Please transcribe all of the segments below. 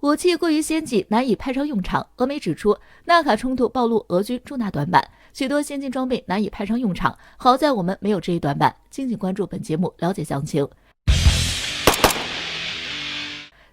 武器过于先进，难以派上用场。俄媒指出，纳卡冲突暴露俄军重大短板，许多先进装备难以派上用场。好在我们没有这一短板。敬请关注本节目，了解详情。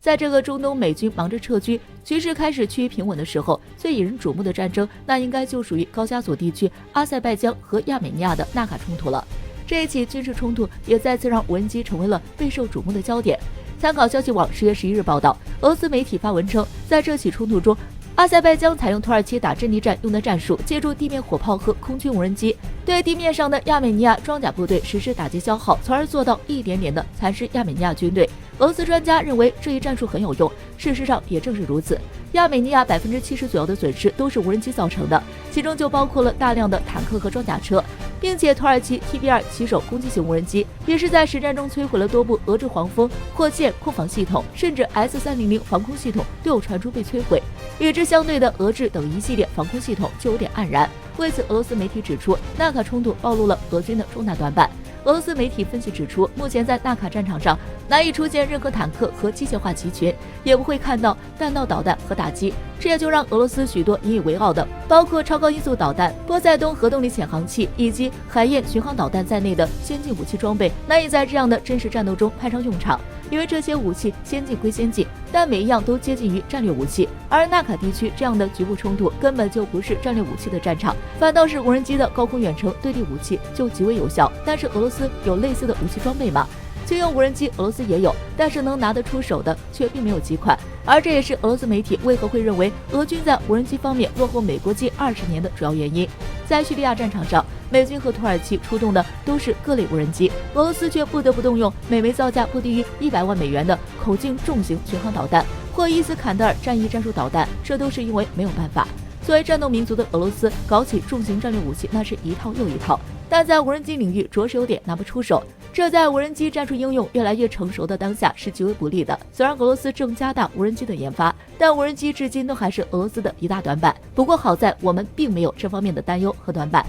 在这个中东美军忙着撤军，局势开始趋于平稳的时候，最引人瞩目的战争，那应该就属于高加索地区阿塞拜疆和亚美尼亚的纳卡冲突了。这一起军事冲突也再次让无人机成为了备受瞩目的焦点。参考消息网10月11日报道，俄罗斯媒体发文称，在这起冲突中，阿塞拜疆采用土耳其打阵地战用的战术，借助地面火炮和空军无人机，对地面上的亚美尼亚装甲部队实施打击消耗，从而做到一点点的蚕食亚美尼亚军队。俄罗斯专家认为这一战术很有用，事实上也正是如此。亚美尼亚70%左右的损失都是无人机造成的，其中就包括了大量的坦克和装甲车，并且土耳其 TB2 骑手攻击型无人机也是在实战中摧毁了多部俄制黄蜂、火箭空防系统，甚至 S300防空系统都有传出被摧毁。与之相对的俄制等一系列防空系统就有点黯然。为此，俄罗斯媒体指出，纳卡冲突暴露了俄军的重大短板。俄罗斯媒体分析指出，目前在纳卡战场上难以出现任何坦克和机械化集群，也不会看到弹道导弹和打击，这也就让俄罗斯许多引以为傲的，包括超高音速导弹、波塞冬核动力潜航器以及海燕巡航导弹在内的先进武器装备，难以在这样的真实战斗中派上用场。因为这些武器先进归先进，但每一样都接近于战略武器，而纳卡地区这样的局部冲突根本就不是战略武器的战场，反倒是无人机的高空远程对地武器就极为有效。但是俄罗斯有类似的武器装备吗？军用无人机俄罗斯也有，但是能拿得出手的却并没有几款，而这也是俄罗斯媒体为何会认为俄军在无人机方面落后美国近20年的主要原因。在叙利亚战场上，美军和土耳其出动的都是各类无人机，俄罗斯却不得不动用每枚造价不低于100万美元的口径重型巡航导弹或伊斯坎德尔战役战术导弹，这都是因为没有办法。作为战斗民族的俄罗斯，搞起重型战略武器那是一套又一套，但在无人机领域着实有点拿不出手，这在无人机战术应用越来越成熟的当下是极为不利的。虽然俄罗斯正加大无人机的研发，但无人机至今都还是俄罗斯的一大短板。不过好在我们并没有这方面的担忧和短板。